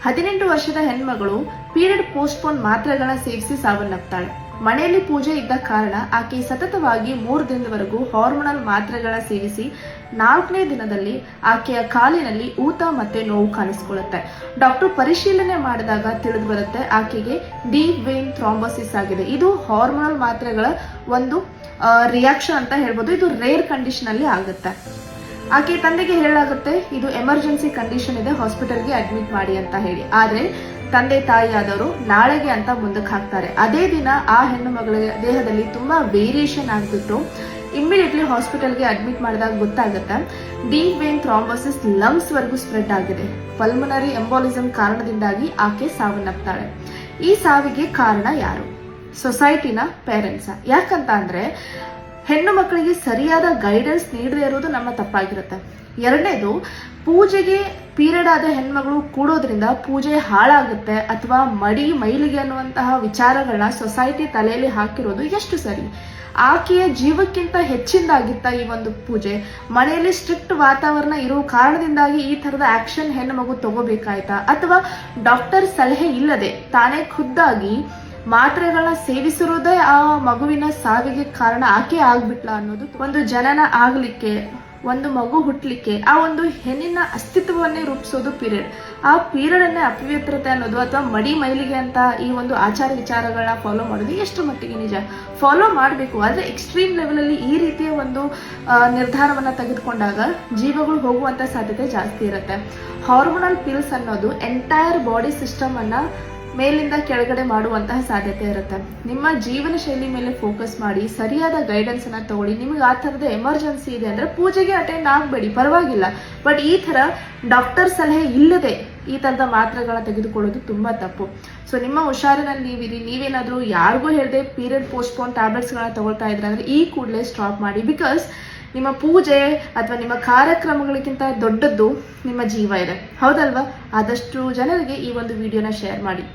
18 ವರ್ಷದ ಹೆಣ್ಮಗಳು period postpone ಮಾತ್ರೆಗಳನ್ನ ಸೇವಿಸಿ ಸಾವನ್ನಪ್ತಾಳೆ. ಮನೆಯಲ್ಲಿ ಪೂಜೆ ಇದ್ದ ಕಾರಣ ಆಕೆ ಸತತವಾಗಿ 3 ದಿನದವರೆಗೂ ಹಾರ್ಮೋನಲ್ ಮಾತ್ರೆಗಳನ್ನ ಸೇವಿಸಿ 4ನೇ ದಿನದಲ್ಲಿ ಆಕೆಯ ಕಾಲಿನಲ್ಲಿ ಊತ ಮತ್ತೆ ನೋವು ಕಾಣಿಸಿಕೊಳ್ಳುತ್ತೆ. ಡಾಕ್ಟರ್ ಪರಿಶೀಲನೆ ಮಾಡಿದಾಗ ತಿಳಿದು ಬರುತ್ತೆ ಆಕೆಗೆ ಡೀಪ್ ವೇನ್ ಥ್ರಾಂಬೋಸಿಸ್ ಆಗಿದೆ. ಇದು ಹಾರ್ಮೋನಲ್ ಮಾತ್ರೆಗಳ ಒಂದು ರಿಯಾಕ್ಷನ್ ಅಂತ ಹೇಳ್ಬೋದು. ಇದು ರೇರ್ ಕಂಡೀಷನ್ ಅಲ್ಲಿ ಆಗುತ್ತೆ. ಆಕೆ ತಂದೆಗೆ ಹೇಳಲಾಗುತ್ತೆ ಇದು ಎಮರ್ಜೆನ್ಸಿ ಕಂಡೀಷನ್ ಇದೆ, ಹಾಸ್ಪಿಟಲ್ಗೆ ಅಡ್ಮಿಟ್ ಮಾಡಿ ಅಂತ ಹೇಳಿ. ಆದ್ರೆ ತಂದೆ ತಾಯಿಯಾದವರು ನಾಳೆಗೆ ಅಂತ ಮುಂದಕ್ಕೆ ಹಾಕ್ತಾರೆ. ಅದೇ ದಿನ ಆ ಹೆಣ್ಣು ಮಗಳ ದೇಹದಲ್ಲಿ ತುಂಬಾ ವೇರಿಯೇಷನ್ ಆಗ್ಬಿಟ್ಟು ಇಮ್ಮಿಡಿಯೇಟ್ಲಿ ಹಾಸ್ಪಿಟಲ್ಗೆ ಅಡ್ಮಿಟ್ ಮಾಡಿದಾಗ ಗೊತ್ತಾಗುತ್ತೆ ಡೀಪ್ ವೇನ್ ಥ್ರಾಂಬೋಸಿಸ್ ಲಂಗ್ಸ್ ವರೆಗೂ ಸ್ಪ್ರೆಡ್ ಆಗಿದೆ. ಪಲ್ಮನರಿ ಎಂಬೋಲಿಸಮ್ ಕಾರಣದಿಂದಾಗಿ ಆಕೆ ಸಾವನ್ನಪ್ತಾಳೆ. ಈ ಸಾವಿಗೆ ಕಾರಣ ಯಾರು? ಸೊಸೈಟಿನ ಪೇರೆಂಟ್ಸ್. ಯಾಕಂತ ಅಂದ್ರೆ ಹೆಣ್ಣು ಮಕ್ಕಳಿಗೆ ಸರಿಯಾದ ಗೈಡೆನ್ಸ್ ನೀಡದೇ ಇರೋದು ನಮ್ಮ ತಪ್ಪಾಗಿರುತ್ತೆ. ಎರಡನೇದು, ಪೂಜೆಗೆ ಪೀರಿಯಡ್ ಆದ ಹೆಣ್ಮಗಳು ಕೂಡೋದ್ರಿಂದ ಪೂಜೆ ಹಾಳಾಗುತ್ತೆ ಅಥವಾ ಮೈಲಿಗೆ ಅನ್ನುವಂತಹ ವಿಚಾರಗಳನ್ನ ಸೊಸೈಟಿ ತಲೆಯಲ್ಲಿ ಹಾಕಿರೋದು ಎಷ್ಟು ಸರಿ? ಆಕೆಯ ಜೀವಕ್ಕಿಂತ ಹೆಚ್ಚಿಂದಾಗಿತ್ತ ಈ ಒಂದು ಪೂಜೆ? ಮನೆಯಲ್ಲಿ ಸ್ಟ್ರಿಕ್ಟ್ ವಾತಾವರಣ ಇರೋ ಕಾರಣದಿಂದಾಗಿ ಈ ತರದ ಆಕ್ಷನ್ ಹೆಣ್ಣು ಮಗು ತಗೋಬೇಕಾಯ್ತಾ? ಅಥವಾ ಡಾಕ್ಟರ್ ಸಲಹೆ ಇಲ್ಲದೆ ತಾನೇ ಖುದ್ದಾಗಿ ಮಾತ್ರೆಗಳನ್ನ ಸೇವಿಸಿರೋದೇ ಆ ಮಗುವಿನ ಸಾವಿಗೆ ಕಾರಣ ಆಕೆ ಆಗ್ಬಿಟ್ಲ ಅನ್ನೋದು. ಒಂದು ಜನನ ಆಗ್ಲಿಕ್ಕೆ, ಒಂದು ಮಗು ಹುಟ್ಲಿಕ್ಕೆ ಆ ಒಂದು ಹೆಣ್ಣಿನ ಅಸ್ತಿತ್ವವನ್ನೇ ರೂಪಿಸೋದು ಪೀರಿಯಡ್. ಆ ಪೀರಿಯಡ್ ಅನ್ನೇ ಅಪವಿತ್ರತೆ ಅನ್ನೋದು ಅಥವಾ ಮೈಲಿಗೆ ಅಂತ ಈ ಒಂದು ಆಚಾರ ವಿಚಾರಗಳನ್ನ ಫಾಲೋ ಮಾಡೋದು ಎಷ್ಟು ಮಟ್ಟಿಗೆ ನಿಜ? ಫಾಲೋ ಮಾಡಬೇಕು, ಆದ್ರೆ ಎಕ್ಸ್ಟ್ರೀಮ್ ಲೆವೆಲ್ ಅಲ್ಲಿ ಈ ರೀತಿಯ ಒಂದು ನಿರ್ಧಾರವನ್ನ ತೆಗೆದುಕೊಂಡಾಗ ಜೀವಗಳು ಹೋಗುವಂತ ಸಾಧ್ಯತೆ ಜಾಸ್ತಿ ಇರುತ್ತೆ. ಹಾರ್ಮೋನಲ್ ಪಿಲ್ಸ್ ಅನ್ನೋದು ಎಂಟೈರ್ ಬಾಡಿ ಸಿಸ್ಟಮ್ ಅನ್ನ ಮೇಲಿಂದ ಕೆಳಗಡೆ ಮಾಡುವಂತಹ ಸಾಧ್ಯತೆ ಇರುತ್ತೆ. ನಿಮ್ಮ ಜೀವನ ಶೈಲಿ ಮೇಲೆ ಫೋಕಸ್ ಮಾಡಿ ಸರಿಯಾದ ಗೈಡೆನ್ಸ್ ಅನ್ನ ತಗೊಳ್ಳಿ. ನಿಮಗೆ ಆ ತರದ ಎಮರ್ಜೆನ್ಸಿ ಇದೆ ಅಂದ್ರೆ ಪೂಜೆಗೆ ಅಟೆಂಡ್ ಆಗಬೇಡಿ, ಪರವಾಗಿಲ್ಲ. ಬಟ್ ಈ ತರ ಡಾಕ್ಟರ್ ಸಲಹೆ ಇಲ್ಲದೆ ಈ ತರದ ಮಾತ್ರೆಗಳನ್ನ ತೆಗೆದುಕೊಳ್ಳೋದು ತುಂಬಾ ತಪ್ಪು. ಸೊ ನಿಮ್ಮ ಹುಷಾರಿನಲ್ಲಿ ನೀವಿರಿ. ನೀವೇನಾದ್ರೂ ಯಾರಿಗೂ ಹೇಳದೆ ಪೀರಿಯಡ್ ಪೋಸ್ಟ್ಪೋನ್ ಟ್ಯಾಬ್ಲೆಟ್ಸ್ ಗಳನ್ನ ತಗೊಳ್ತಾ ಇದ್ರೆ ಅಂದ್ರೆ ಈ ಕೂಡಲೇ ಸ್ಟಾಪ್ ಮಾಡಿ. ಬಿಕಾಸ್ ನಿಮ್ಮ ಪೂಜೆ ಅಥವಾ ನಿಮ್ಮ ಕಾರ್ಯಕ್ರಮಗಳಿಗಿಂತ ದೊಡ್ಡದ್ದು ನಿಮ್ಮ ಜೀವ ಇದೆ, ಹೌದಲ್ವಾ? ಆದಷ್ಟು ಜನರಿಗೆ ಈ ಒಂದು ವಿಡಿಯೋನ ಶೇರ್ ಮಾಡಿ.